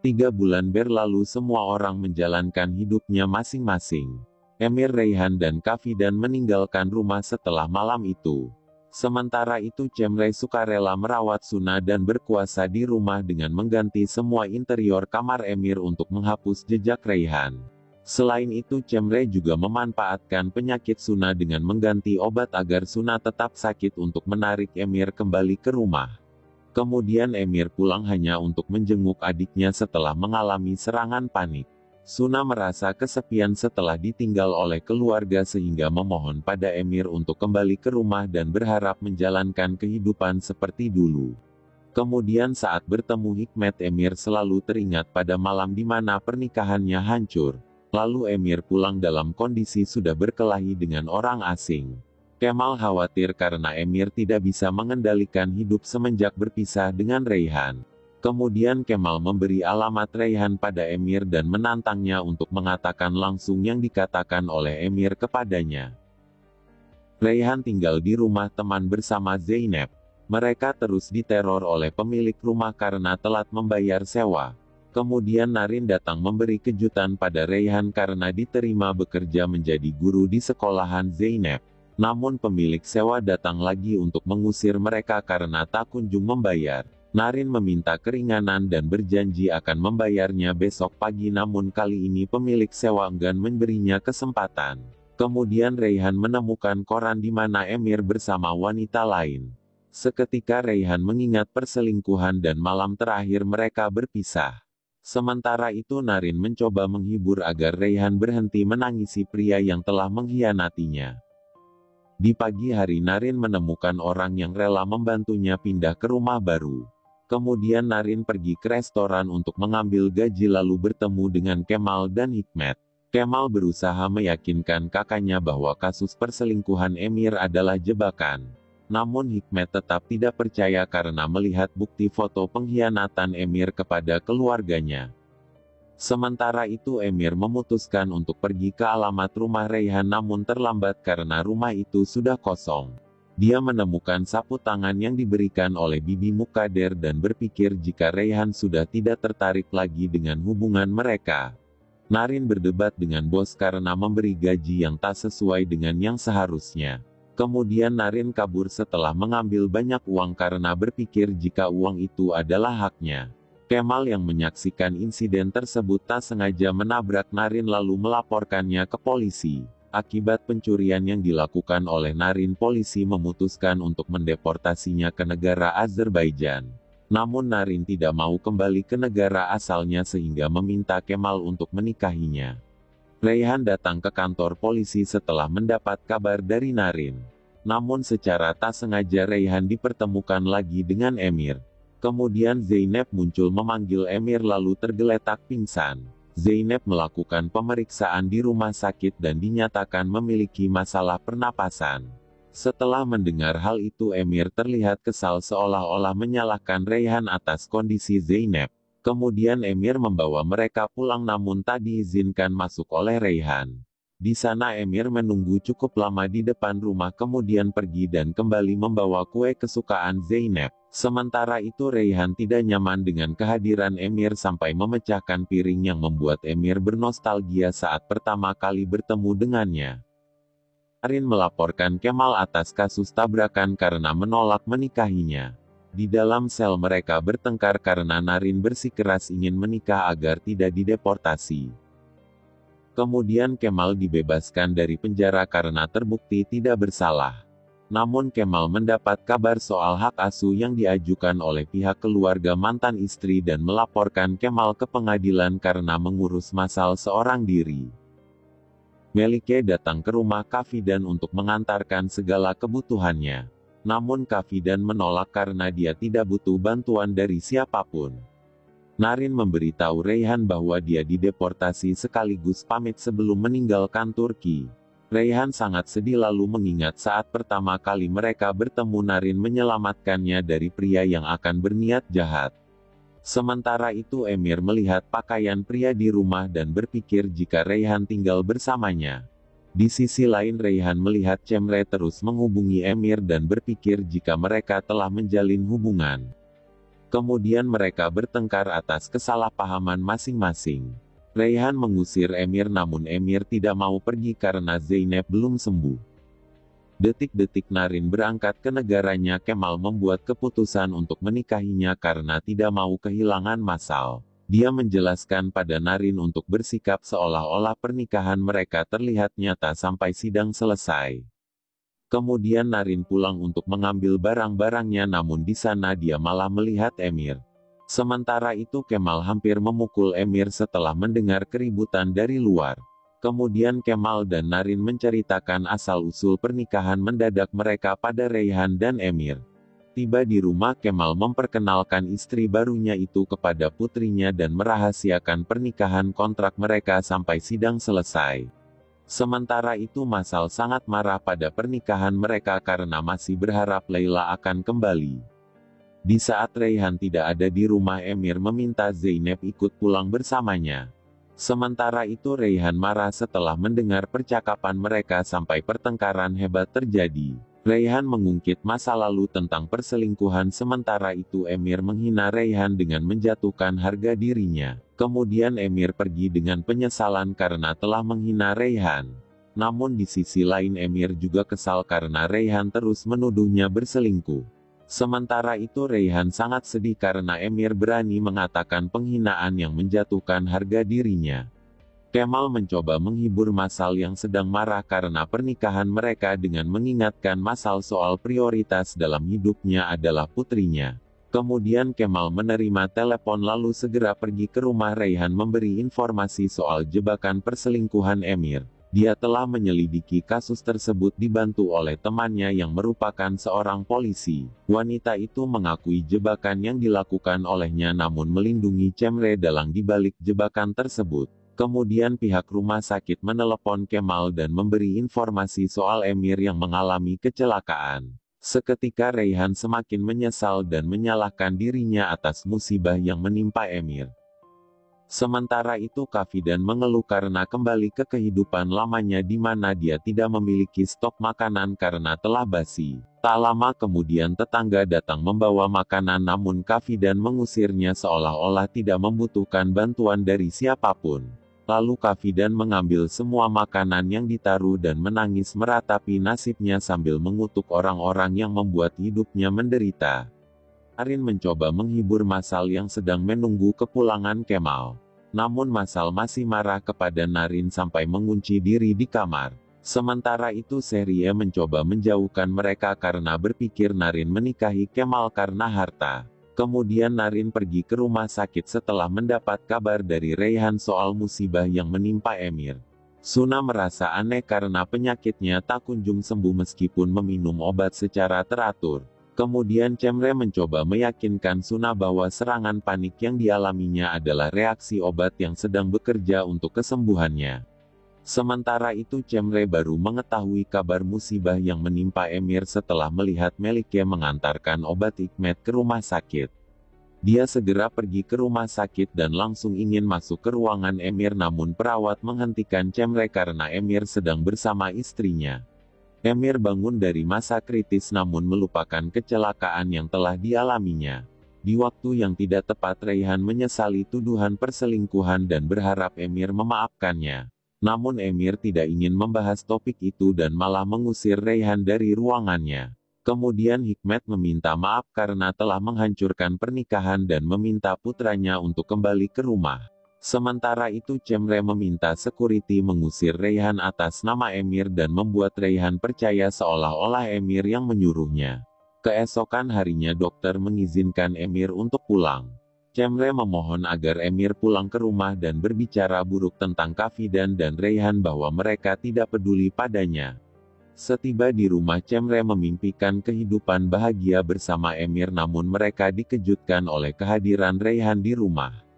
3 bulan berlalu semua orang menjalankan hidupnya masing-masing. Emir, Raihan dan Kafidan meninggalkan rumah setelah malam itu. Sementara itu Cemre sukarela merawat Suna dan berkuasa di rumah dengan mengganti semua interior kamar Emir untuk menghapus jejak Raihan. Selain itu Cemre juga memanfaatkan penyakit Suna dengan mengganti obat agar Suna tetap sakit untuk menarik Emir kembali ke rumah. Kemudian Emir pulang hanya untuk menjenguk adiknya setelah mengalami serangan panik. Suna merasa kesepian setelah ditinggal oleh keluarga sehingga memohon pada Emir untuk kembali ke rumah dan berharap menjalankan kehidupan seperti dulu. Kemudian saat bertemu Hikmet, Emir selalu teringat pada malam di mana pernikahannya hancur. Lalu Emir pulang dalam kondisi sudah berkelahi dengan orang asing. Kemal khawatir karena Emir tidak bisa mengendalikan hidup semenjak berpisah dengan Raihan. Kemudian Kemal memberi alamat Raihan pada Emir dan menantangnya untuk mengatakan langsung yang dikatakan oleh Emir kepadanya. Raihan tinggal di rumah teman bersama Zainab. Mereka terus diteror oleh pemilik rumah karena telat membayar sewa. Kemudian Naren datang memberi kejutan pada Raihan karena diterima bekerja menjadi guru di sekolahan Zainab. Namun pemilik sewa datang lagi untuk mengusir mereka karena tak kunjung membayar. Naren meminta keringanan dan berjanji akan membayarnya besok pagi, namun kali ini pemilik sewa enggan memberinya kesempatan. Kemudian Raihan menemukan koran di mana Emir bersama wanita lain. Seketika Raihan mengingat perselingkuhan dan malam terakhir mereka berpisah. Sementara itu Naren mencoba menghibur agar Raihan berhenti menangisi pria yang telah mengkhianatinya. Di pagi hari Naren menemukan orang yang rela membantunya pindah ke rumah baru. Kemudian Naren pergi ke restoran untuk mengambil gaji lalu bertemu dengan Kemal dan Hikmet. Kemal berusaha meyakinkan kakaknya bahwa kasus perselingkuhan Emir adalah jebakan. Namun Hikmet tetap tidak percaya karena melihat bukti foto pengkhianatan Emir kepada keluarganya. Sementara itu Emir memutuskan untuk pergi ke alamat rumah Raihan, namun terlambat karena rumah itu sudah kosong. Dia menemukan sapu tangan yang diberikan oleh Bibi Mukader dan berpikir jika Raihan sudah tidak tertarik lagi dengan hubungan mereka. Naren berdebat dengan bos karena memberi gaji yang tak sesuai dengan yang seharusnya. Kemudian Naren kabur setelah mengambil banyak uang karena berpikir jika uang itu adalah haknya. Kemal yang menyaksikan insiden tersebut tak sengaja menabrak Naren lalu melaporkannya ke polisi. Akibat pencurian yang dilakukan oleh Naren, polisi memutuskan untuk mendeportasinya ke negara Azerbaijan. Namun Naren tidak mau kembali ke negara asalnya sehingga meminta Kemal untuk menikahinya. Raihan datang ke kantor polisi setelah mendapat kabar dari Naren. Namun secara tak sengaja Raihan dipertemukan lagi dengan Emir. Kemudian Zainab muncul memanggil Emir lalu tergeletak pingsan. Zainab melakukan pemeriksaan di rumah sakit dan dinyatakan memiliki masalah pernapasan. Setelah mendengar hal itu Emir terlihat kesal seolah-olah menyalahkan Raihan atas kondisi Zainab. Kemudian Emir membawa mereka pulang namun tak diizinkan masuk oleh Raihan. Di sana Emir menunggu cukup lama di depan rumah kemudian pergi dan kembali membawa kue kesukaan Zainab. Sementara itu Raihan tidak nyaman dengan kehadiran Emir sampai memecahkan piring yang membuat Emir bernostalgia saat pertama kali bertemu dengannya. Naren melaporkan Kemal atas kasus tabrakan karena menolak menikahinya. Di dalam sel mereka bertengkar karena Naren bersikeras ingin menikah agar tidak dideportasi. Kemudian Kemal dibebaskan dari penjara karena terbukti tidak bersalah. Namun Kemal mendapat kabar soal hak asuh yang diajukan oleh pihak keluarga mantan istri dan melaporkan Kemal ke pengadilan karena mengurus masal seorang diri. Melike datang ke rumah Kafidan untuk mengantarkan segala kebutuhannya. Namun Kafidan menolak karena dia tidak butuh bantuan dari siapapun. Naren memberitahu Raihan bahwa dia dideportasi sekaligus pamit sebelum meninggalkan Turki. Raihan sangat sedih lalu mengingat saat pertama kali mereka bertemu Naren menyelamatkannya dari pria yang akan berniat jahat. Sementara itu Emir melihat pakaian pria di rumah dan berpikir jika Raihan tinggal bersamanya. Di sisi lain Raihan melihat Cemre terus menghubungi Emir dan berpikir jika mereka telah menjalin hubungan. Kemudian mereka bertengkar atas kesalahpahaman masing-masing. Raihan mengusir Emir namun Emir tidak mau pergi karena Zeynep belum sembuh. Detik-detik Naren berangkat ke negaranya. Kemal membuat keputusan untuk menikahinya karena tidak mau kehilangan Masal. Dia menjelaskan pada Naren untuk bersikap seolah-olah pernikahan mereka terlihat nyata sampai sidang selesai. Kemudian Naren pulang untuk mengambil barang-barangnya namun di sana dia malah melihat Emir. Sementara itu Kemal hampir memukul Emir setelah mendengar keributan dari luar. Kemudian Kemal dan Naren menceritakan asal-usul pernikahan mendadak mereka pada Raihan dan Emir. Tiba di rumah Kemal memperkenalkan istri barunya itu kepada putrinya dan merahasiakan pernikahan kontrak mereka sampai sidang selesai. Sementara itu Masal sangat marah pada pernikahan mereka karena masih berharap Laila akan kembali. Di saat Raihan tidak ada di rumah Emir meminta Zeynep ikut pulang bersamanya. Sementara itu Raihan marah setelah mendengar percakapan mereka sampai pertengkaran hebat terjadi. Raihan mengungkit masa lalu tentang perselingkuhan sementara itu Emir menghina Raihan dengan menjatuhkan harga dirinya. Kemudian Emir pergi dengan penyesalan karena telah menghina Raihan. Namun di sisi lain Emir juga kesal karena Raihan terus menuduhnya berselingkuh. Sementara itu Raihan sangat sedih karena Emir berani mengatakan penghinaan yang menjatuhkan harga dirinya. Kemal mencoba menghibur Masal yang sedang marah karena pernikahan mereka dengan mengingatkan Masal soal prioritas dalam hidupnya adalah putrinya. Kemudian Kemal menerima telepon lalu segera pergi ke rumah Raihan memberi informasi soal jebakan perselingkuhan Emir. Dia telah menyelidiki kasus tersebut dibantu oleh temannya yang merupakan seorang polisi. Wanita itu mengakui jebakan yang dilakukan olehnya namun melindungi Cemre Dalang di balik jebakan tersebut. Kemudian pihak rumah sakit menelepon Kemal dan memberi informasi soal Emir yang mengalami kecelakaan. Seketika Raihan semakin menyesal dan menyalahkan dirinya atas musibah yang menimpa Emir. Sementara itu Kafidan mengeluh karena kembali ke kehidupan lamanya di mana dia tidak memiliki stok makanan karena telah basi. Tak lama kemudian tetangga datang membawa makanan namun Kafidan mengusirnya seolah-olah tidak membutuhkan bantuan dari siapapun. Lalu Kafidan mengambil semua makanan yang ditaruh dan menangis meratapi nasibnya sambil mengutuk orang-orang yang membuat hidupnya menderita. Naren mencoba menghibur Masal yang sedang menunggu kepulangan Kemal. Namun Masal masih marah kepada Naren sampai mengunci diri di kamar. Sementara itu Sehrie mencoba menjauhkan mereka karena berpikir Naren menikahi Kemal karena harta. Kemudian Naren pergi ke rumah sakit setelah mendapat kabar dari Raihan soal musibah yang menimpa Emir. Suna merasa aneh karena penyakitnya tak kunjung sembuh meskipun meminum obat secara teratur. Kemudian Cemre mencoba meyakinkan Suna bahwa serangan panik yang dialaminya adalah reaksi obat yang sedang bekerja untuk kesembuhannya. Sementara itu Cemre baru mengetahui kabar musibah yang menimpa Emir setelah melihat Melike mengantarkan obat Hikmet ke rumah sakit. Dia segera pergi ke rumah sakit dan langsung ingin masuk ke ruangan Emir namun perawat menghentikan Cemre karena Emir sedang bersama istrinya. Emir bangun dari masa kritis namun melupakan kecelakaan yang telah dialaminya. Di waktu yang tidak tepat Raihan menyesali tuduhan perselingkuhan dan berharap Emir memaafkannya. Namun Emir tidak ingin membahas topik itu dan malah mengusir Raihan dari ruangannya. Kemudian Hikmet meminta maaf karena telah menghancurkan pernikahan dan meminta putranya untuk kembali ke rumah. Sementara itu Cemre meminta security mengusir Raihan atas nama Emir dan membuat Raihan percaya seolah-olah Emir yang menyuruhnya. Keesokan harinya dokter mengizinkan Emir untuk pulang. Cemre memohon agar Emir pulang ke rumah dan berbicara buruk tentang Kafidan dan Raihan bahwa mereka tidak peduli padanya. Setiba di rumah Cemre memimpikan kehidupan bahagia bersama Emir namun mereka dikejutkan oleh kehadiran Raihan di rumah.